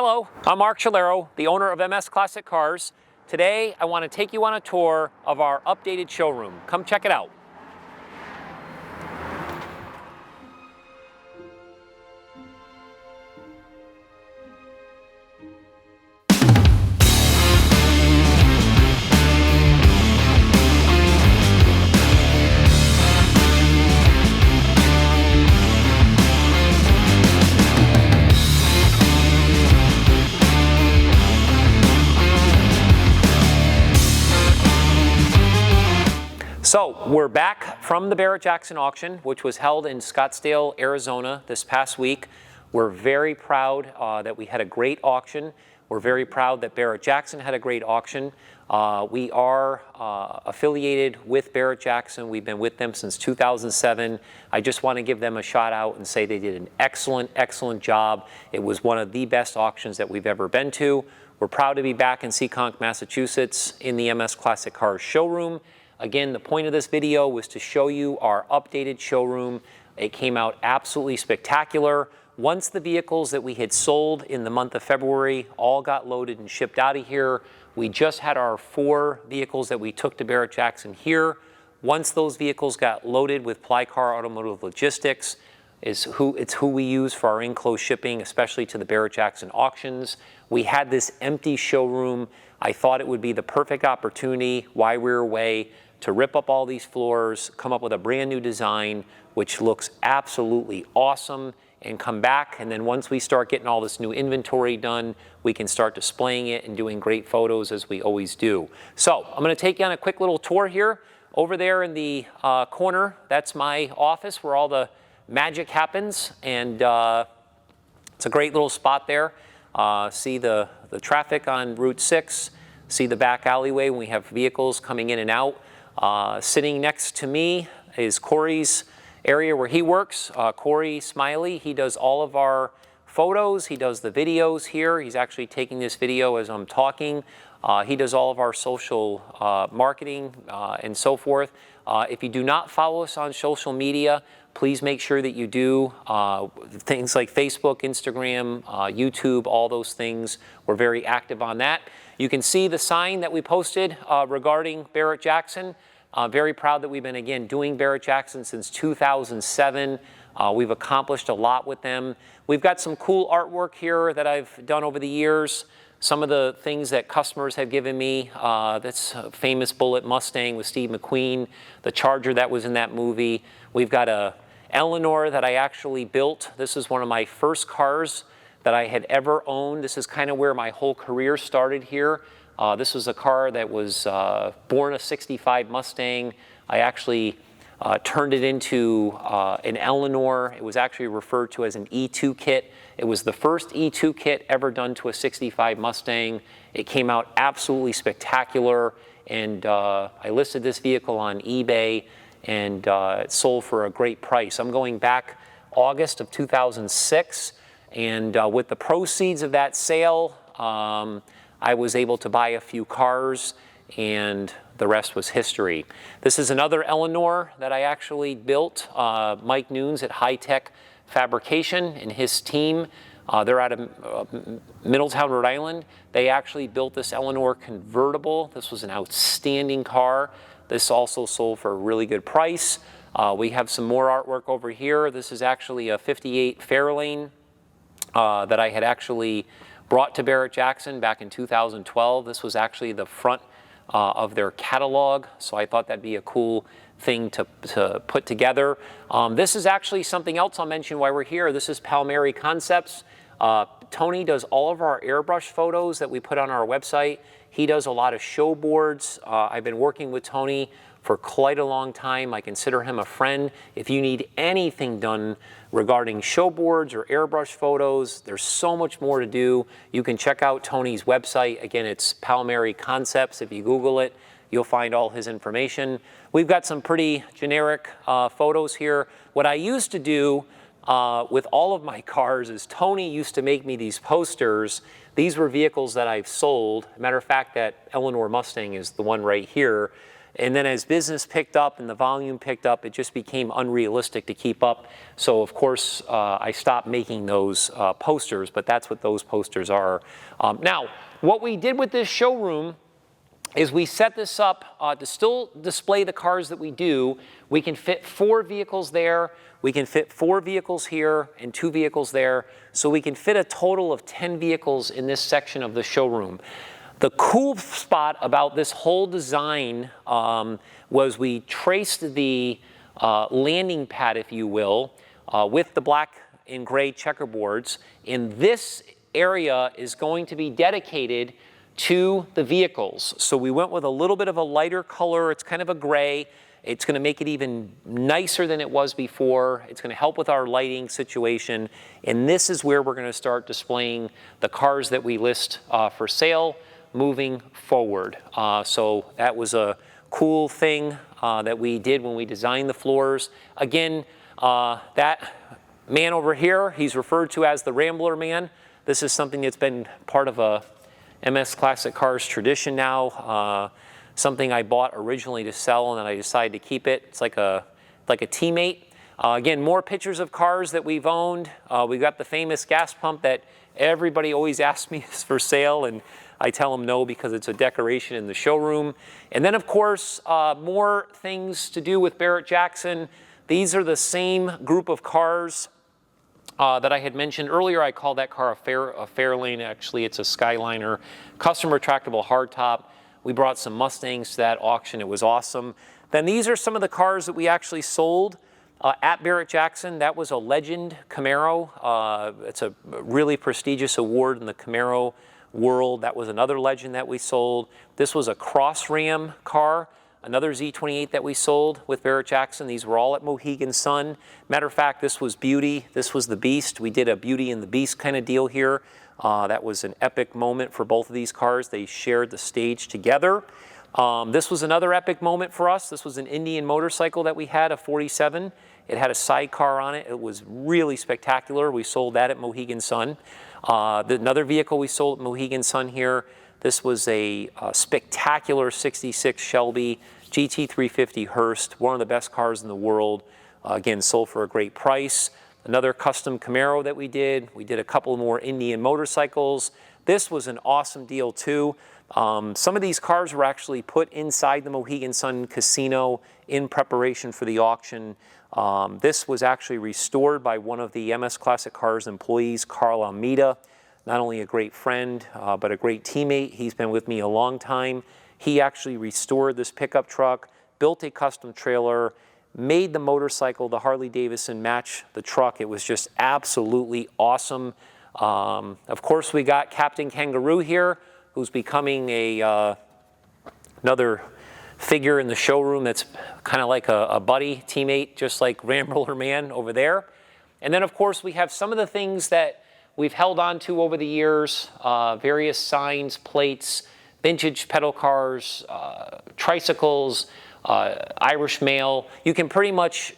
Hello, I'm Mark Chalero, the owner of MS Classic Cars. Today, I want to take you on a tour of our updated showroom. Come check it out. So we're back from the Barrett-Jackson auction, which was held in Scottsdale, Arizona this past week. We're very proud that we had a great auction. We're very proud that Barrett-Jackson had a great auction. We are affiliated with Barrett-Jackson. We've been with them since 2007. I just want to give them a shout out and say they did an excellent, excellent job. It was one of the best auctions that we've ever been to. We're proud to be back in Seekonk, Massachusetts in the MS Classic Cars showroom. Again, the point of this video was to show you our updated showroom. It came out absolutely spectacular. Once the vehicles that we had sold in the month of February all got loaded and shipped out of here, we just had our 4 vehicles that we took to Barrett-Jackson here. Once those vehicles got loaded with Plycar Automotive Logistics, it's who we use for our enclosed shipping, especially to the Barrett-Jackson auctions. We had this empty showroom. I thought it would be the perfect opportunity while we were away to rip up all these floors, come up with a brand new design, which looks absolutely awesome, and come back. And then once we start getting all this new inventory done, we can start displaying it and doing great photos as we always do. So I'm gonna take you on a quick little tour here. Over there in the corner, that's my office where all the magic happens. And it's a great little spot there. See the traffic on Route 6, see the back alleyway when we have vehicles coming in and out. Sitting next to me is Corey's area where he works. Corey Smiley, he does all of our photos. He does the videos here. He's actually taking this video as I'm talking. He does all of our social marketing and so forth. If you do not follow us on social media, please make sure that you do. Things like Facebook, Instagram, YouTube, all those things. We're very active on that. You can see the sign that we posted regarding Barrett-Jackson. Very proud that we've been, again, doing Barrett-Jackson since 2007. We've accomplished a lot with them. We've got some cool artwork here that I've done over the years. Some of the things that customers have given me, that's a famous Bullitt Mustang with Steve McQueen, the Charger that was in that movie. We've got a Eleanor that I actually built. This is one of my first cars that I had ever owned. This is kind of where my whole career started here. This was a car that was born a 65 Mustang. I actually turned it into an Eleanor. It was actually referred to as an E2 kit. It was the first E2 kit ever done to a 65 Mustang. It came out absolutely spectacular, and I listed this vehicle on eBay, and it sold for a great price. I'm going back August of 2006, and with the proceeds of that sale, I was able to buy a few cars, and the rest was history. This is another Eleanor that I actually built. Mike Nunes at High Tech Fabrication and his team, they're out of Middletown, Rhode Island. They actually built this Eleanor convertible. This was an outstanding car. This also sold for a really good price. We have some more artwork over here. This is actually a 58 Fairlane that I had actually brought to Barrett-Jackson back in 2012. This was actually the front of their catalog, so I thought that'd be a cool thing to put together. This is actually something else I'll mention while we're here. This is Palmieri Concepts. Tony does all of our airbrush photos that we put on our website. He does a lot of show boards. I've been working with Tony for quite a long time. I consider him a friend. If you need anything done regarding show boards or airbrush photos, there's so much more to do. You can check out Tony's website. Again, it's Palmieri Concepts. If you Google it, you'll find all his information. We've got some pretty generic photos here. What I used to do with all of my cars is Tony used to make me these posters. These were vehicles that I've sold. Matter of fact, that Eleanor Mustang is the one right here. And then as business picked up and the volume picked up, it just became unrealistic to keep up. So of course, I stopped making those posters, but that's what those posters are. Now, what we did with this showroom is we set this up to still display the cars that we do. We can fit 4 vehicles there. We can fit 4 vehicles here and 2 vehicles there. So we can fit a total of 10 vehicles in this section of the showroom. The cool spot about this whole design was we traced the landing pad, if you will, with the black and gray checkerboards. And this area is going to be dedicated to the vehicles. So we went with a little bit of a lighter color. It's kind of a gray. It's going to make it even nicer than it was before. It's going to help with our lighting situation. And this is where we're going to start displaying the cars that we list for sale moving forward. So that was a cool thing that we did when we designed the floors. Again, that man over here, he's referred to as the Rambler Man. This is something that's been part of a MS Classic Cars tradition now. Something I bought originally to sell, and then I decided to keep it. It's like a teammate. Again, more pictures of cars that we've owned. We've got the famous gas pump that everybody always asks me is for sale, and I tell them no because it's a decoration in the showroom. And then, of course, more things to do with Barrett-Jackson. These are the same group of cars that I had mentioned earlier. I call that car a Fairlane. Actually, it's a Skyliner, custom retractable hardtop. We brought some Mustangs to that auction. It was awesome. Then these are some of the cars that we actually sold at Barrett-Jackson. That was a Legend Camaro. It's a really prestigious award in the Camaro world. That was another Legend that we sold. This was a Cross Ram car, another Z28 that we sold with Barrett-Jackson. These were all at Mohegan Sun. Matter of fact, this was Beauty. This was the Beast. We did a Beauty and the Beast kind of deal here. That was an epic moment for both of these cars. They shared the stage together. This was another epic moment for us. This was an Indian motorcycle that we had, a 47. It had a sidecar on it. It was really spectacular. We sold that at Mohegan Sun. Another vehicle we sold at Mohegan Sun here, this was a spectacular 66 Shelby GT350 Hearst, one of the best cars in the world. Again, sold for a great price. Another custom Camaro that we did. We did a couple more Indian motorcycles. This was an awesome deal too. Some of these cars were actually put inside the Mohegan Sun Casino in preparation for the auction. This was actually restored by one of the MS Classic Cars employees, Carl Almeida. Not only a great friend, but a great teammate. He's been with me a long time. He actually restored this pickup truck, built a custom trailer, made the motorcycle, the Harley Davidson, match the truck. It was just absolutely awesome. Of course, we got Captain Kangaroo here, who's becoming another figure in the showroom that's kind of like a buddy, teammate, just like Rambler Man over there. And then, of course, we have some of the things that we've held on to over the years, various signs, plates, vintage pedal cars, tricycles, Irish mail. You can pretty much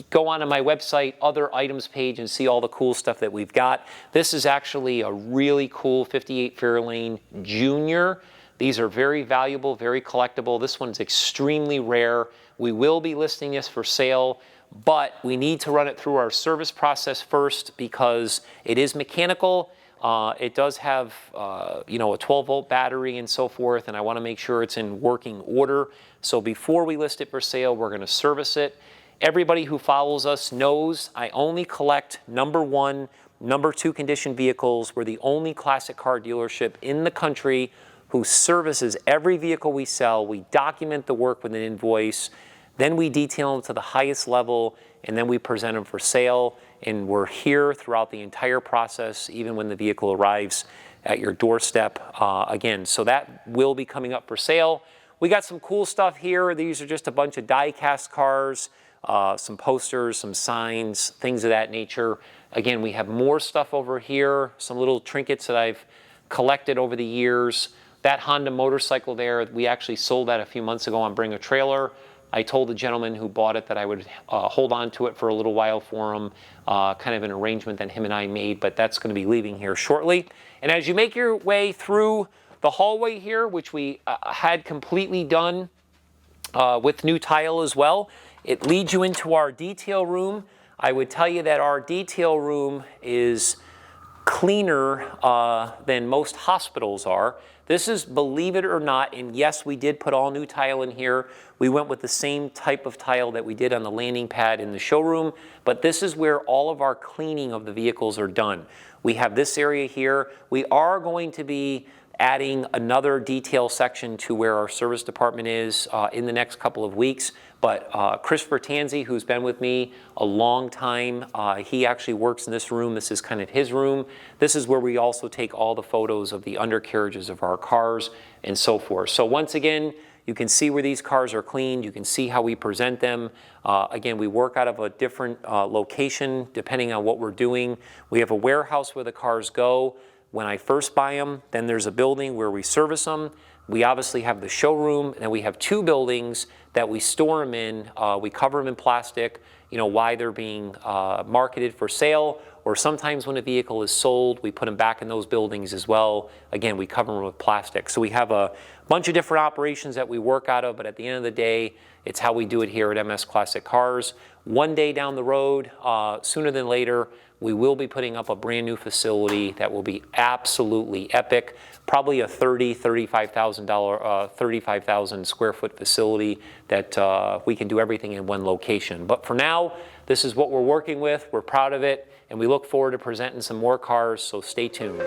go onto my website, other items page, and see all the cool stuff that we've got. This is actually a really cool 58 Fairlane Junior. These are very valuable, very collectible. This one's extremely rare. We will be listing this for sale, but we need to run it through our service process first because it is mechanical. It does have, a 12-volt battery and so forth, and I want to make sure it's in working order. So before we list it for sale, we're going to service it. Everybody who follows us knows I only collect number 1, number 2 condition vehicles. We're the only classic car dealership in the country who services every vehicle we sell. We document the work with an invoice, then we detail them to the highest level, and then we present them for sale. And we're here throughout the entire process, even when the vehicle arrives at your doorstep. Again, so that will be coming up for sale. We got some cool stuff here. These are just a bunch of die-cast cars, some posters, some signs, things of that nature. Again, we have more stuff over here, some little trinkets that I've collected over the years. That Honda motorcycle there, we actually sold that a few months ago on Bring a Trailer. I told the gentleman who bought it that I would hold on to it for a little while for him, kind of an arrangement that him and I made, but that's going to be leaving here shortly. And as you make your way through the hallway here, which we had completely done with new tile as well. It leads you into our detail room. I would tell you that our detail room is cleaner than most hospitals are. This is, believe it or not, and yes, we did put all new tile in here. We went with the same type of tile that we did on the landing pad in the showroom, but this is where all of our cleaning of the vehicles are done. We have this area here. We are going to be adding another detail section to where our service department is in the next couple of weeks. But Chris Bertanzi, who's been with me a long time, he actually works in this room. This is kind of his room. This is where we also take all the photos of the undercarriages of our cars and so forth. So once again, you can see where these cars are cleaned. You can see how we present them. Again, we work out of a different location depending on what we're doing. We have a warehouse where the cars go when I first buy them. Then there's a building where we service them. We obviously have the showroom, and then we have two buildings that we store them in. We cover them in plastic, you know, why they're being marketed for sale, or sometimes when a vehicle is sold, we put them back in those buildings as well. Again, we cover them with plastic. So we have a bunch of different operations that we work out of, but at the end of the day, it's how we do it here at MS Classic Cars. One day down the road, sooner than later, we will be putting up a brand new facility that will be absolutely epic. Probably a $35,000 square foot facility that we can do everything in one location. But for now, this is what we're working with. We're proud of it, and we look forward to presenting some more cars, so stay tuned.